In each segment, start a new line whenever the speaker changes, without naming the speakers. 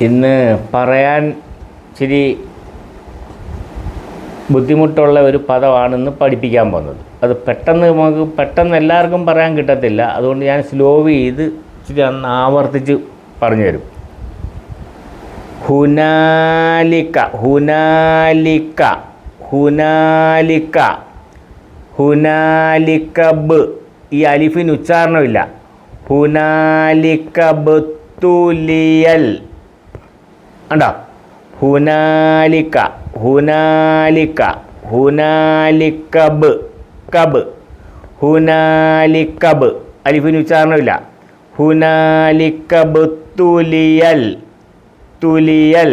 ഇന്ന് പറയാൻ ഇച്ചിരി ബുദ്ധിമുട്ടുള്ള ഒരു പദമാണിന്ന് പഠിപ്പിക്കാൻ പോകുന്നത്. അത് പെട്ടെന്ന് എല്ലാവർക്കും പറയാൻ കിട്ടത്തില്ല. അതുകൊണ്ട് ഞാൻ സ്ലോ ചെയ്ത് ഇച്ചിരി ആവർത്തിച്ച് പറഞ്ഞു തരും. ഹുനാലിക ഹുനാലിക ഹുനാലിക ഹുനാലികബ്. ഈ അലിഫിന് ഉച്ചാരണമില്ല. ഹുനാലികബത്തുലിയൽ കണ്ടോ? ഹുനാലിക ഹുനാലിക ഹുനാലികബ് കബ് ഹുനാലികബ് അലിഫിന് ഉച്ചാരണമില്ല. ഹുനാലികബത്തുലിയൽ തുലിയൽ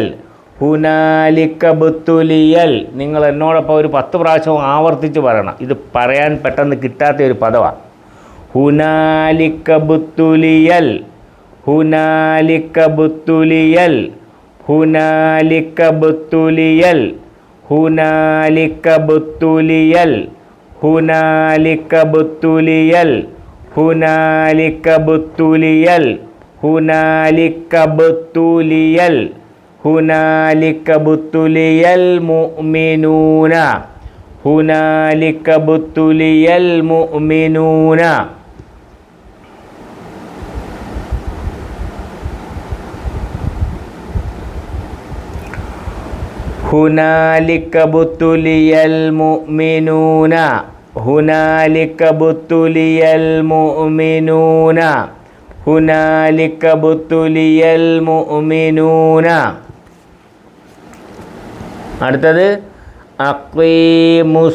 ഹുനാലികബത്തുലിയൽ. നിങ്ങൾ എന്നോടൊപ്പം ഒരു 10 പ്രാവശ്യം ആവർത്തിച്ച് പറയണം. ഇത് പറയാൻ പെട്ടെന്ന് കിട്ടാത്ത ഒരു പദമാണ്. ഹുനാലികബത്തുലിയൽ ഹുനാലികബത്തുലിയൽ ഹുനാലികബത്തുലിയൽ ഹുനാലികബത്തുലിയൽ ഹുനാലികബത്തുലിയൽ ഹുനാലികബത്തുലിയൽ ഹുനാലികബത്തുലിയൽ ഹുനാലികബത്തുലിയൽ മുഅ്മിനൂന ഹുനാലികബത്തുലിയൽ മുഅ്മിനൂന. ഹുനാലികബത്തുലിയൽ മുഅ്മിനൂന ഹുനാലികബത്തുലിയൽ മുഅ്മിനൂന ഹുനാലികബത്തുലിയൽ മുഅ്മിനൂന. അടുത്തത് അഖീമുസ്സലാത്ത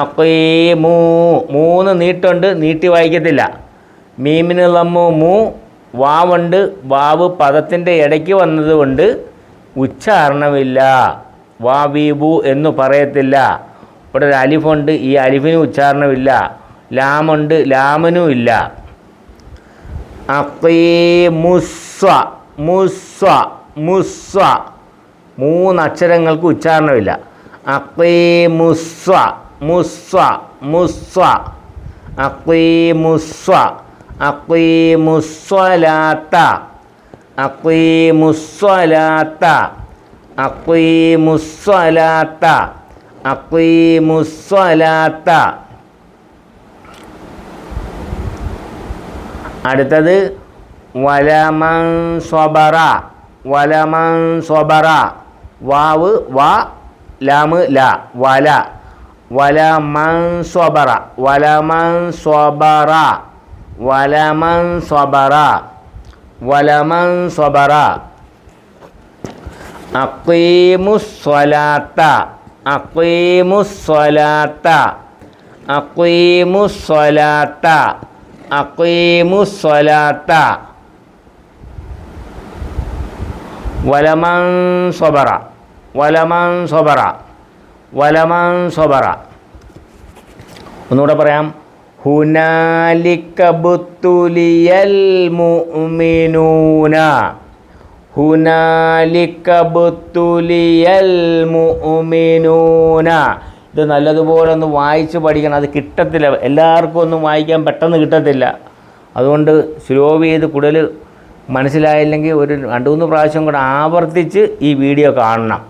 അഖീമു. 3 നീട്ടുണ്ട്, നീട്ടി വായിക്കത്തില്ല. മീമിന് ലമ്മു മു. വാവുണ്ട്. വാവ് പദത്തിൻ്റെ ഇടയ്ക്ക് വന്നതുകൊണ്ട് ഉച്ചാരണമില്ല. വാവീബു എന്ന് പറയത്തില്ല. ഇവിടെ ഒരു അലിഫുണ്ട്, ഈ അലിഫിന് ഉച്ചാരണമില്ല. ലാമുണ്ട്, ലാമിനും ഇല്ല. അഖീമുസ്സ മുസ്സ മുസ്സ 3 അക്ഷരങ്ങൾക്ക് ഉച്ചാരണമില്ല. അഖീമുസ്സ മുസ്സ മുസ്സ അഖീമുസ്സ അഖീമുസ്സലാത്ത അഖീമുസ്സലാത്ത അഖീമുസ്സലാത്ത അഖീമുസ്സലാത്ത. അടുത്തത് വലമൻ സ്വബറ വലമൻ സ്വബറ. വാവ് വാ, ലാമ് ലാ. വല വലമൻ സ്വബറ വലമൻ സ്വബറ വലമൻ സ്വബറ വലമൻ സ്വബറ. അഖീമുസ്സലാത്ത അഖീമുസ്സലാത്ത അഖീമുസ്സലാത്ത അഖീമുസ്സലാത്ത. വലമൻ സ്വബറ വലമൻ സ്വബറ വലമൻ സ്വബറ. ഒന്നുകൂടെ പറയാം. ഹുനാലികബത്തുലിയൽ മുഅ്മിനൂന ഹുനാലികബത്തുലിയൽ മുഅ്മിനൂന. ഇത് നല്ലതുപോലെ ഒന്ന് വായിച്ച് പഠിക്കണം. അത് കിട്ടത്തില്ല, എല്ലാവർക്കും ഒന്നും വായിക്കാൻ പെട്ടെന്ന് കിട്ടത്തില്ല. അതുകൊണ്ട് സ്ലോ ചെയ്ത് കൂടുതൽ മനസ്സിലായില്ലെങ്കിൽ ഒരു 2-3 പ്രാവശ്യം കൂടെ ആവർത്തിച്ച് ഈ വീഡിയോ കാണണം.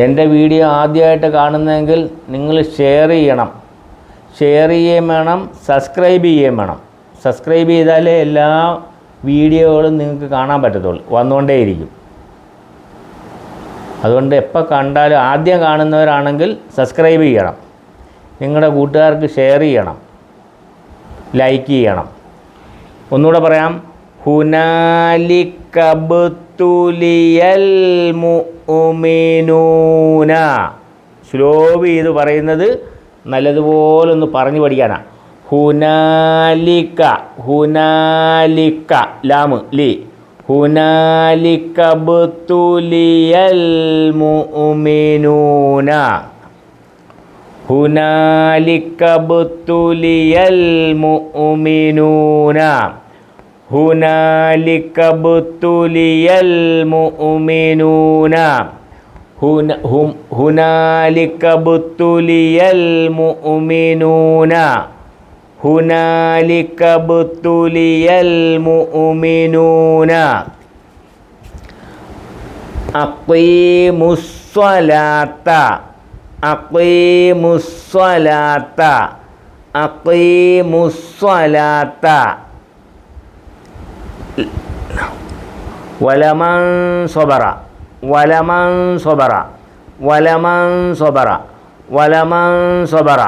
എൻ്റെ വീഡിയോ ആദ്യമായിട്ട് കാണുന്നതെങ്കിൽ നിങ്ങൾ ഷെയർ ചെയ്യണം. ഷെയർ ചെയ്യുകയും വേണം, സബ്സ്ക്രൈബ് ചെയ്യുകയും വേണം. സബ്സ്ക്രൈബ് ചെയ്താലേ എല്ലാ വീഡിയോകളും നിങ്ങൾക്ക് കാണാൻ പറ്റത്തുള്ളൂ, വന്നുകൊണ്ടേയിരിക്കും. അതുകൊണ്ട് എപ്പോൾ കണ്ടാലും ആദ്യം കാണുന്നവരാണെങ്കിൽ സബ്സ്ക്രൈബ് ചെയ്യണം. നിങ്ങളുടെ കൂട്ടുകാർക്ക് ഷെയർ ചെയ്യണം, ലൈക്ക് ചെയ്യണം. ഒന്നുകൂടെ പറയാം. ഹുനാലികബത്തുലിയൽ മുഅ്മിനൂന. സ്ലോ ചെയ്ത് പറയുന്നത് നല്ലതുപോലെ ഒന്ന് പറഞ്ഞു പഠിക്കാനാണ്. ഹുനാലിക ഹുനാലിക ലാമ് ലി ഹുനാലികബത്തുലിയൽ മുഅ്മിനൂന ഹുനാലികബത്തുലിയൽ മുഅ്മിനൂന ഹുനാലികബത്തുലിയൽ മുഅ്മിനൂന ഹുനാലികബത്തുലിയൽ മുഅ്മിനൂന ഹുനാലിക ബുത്തുലിയൽ മുഅ്മിനൂന അഖീമുസ്സലാത്ത അഖീമുസ്സലാത്ത അഖീമുസ്സലാത്ത വലമൻ സ്വബറ വലമൻ സ്വബറ വലമൻ സ്വബറ വലമൻ സ്വബറ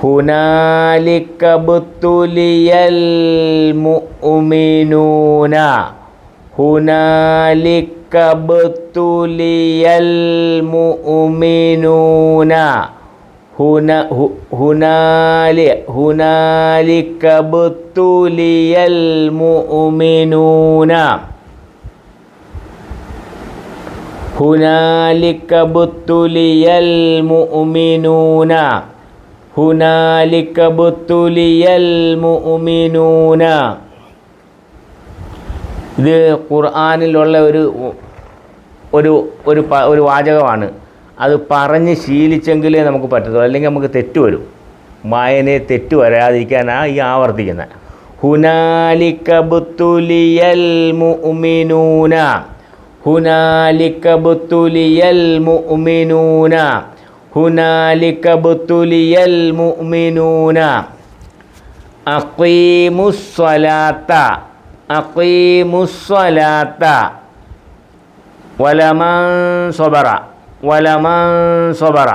ഹുനാലിക ബുത്തുലിയൽ മുഅ്മിനൂന ഹുനാലിക ബുത്തുലിയൽ മുഅ്മിനൂന ഹുനാലിക ബുത്തുലിയൽ മുഅ്മിനൂന ഹുനാലിക ബുത്തുലിയൽ മുഅ്മിനൂന ഹുനാലിക ബുത്തുലിയൽ മുഅ്മിനൂന. ഇത് ഖുർആനിലുള്ള ഒരു വാചകമാണ്. അത് പറഞ്ഞ് ശീലിച്ചെങ്കിലേ നമുക്ക് പറ്റത്തുള്ളൂ, അല്ലെങ്കിൽ നമുക്ക് തെറ്റ് വരും. വായനയെ തെറ്റ് വരാതിരിക്കാനാണ് ഈ ആവർത്തിക്കുന്നത്. ഹുനാലിക ബുത്തുലിയൽ മുഅ്മിനൂന ഹുനാലിക ബുത്തുലിയൽ മുഅ്മിനൂന ഹുനാലിക ബുത്തുലിയൽ മുഅ്മിനൂന അഖീമുസ്സലാത്ത അഖീമുസ്സലാത്ത വലമൻ സ്വബറ വലമൻ സ്വബറ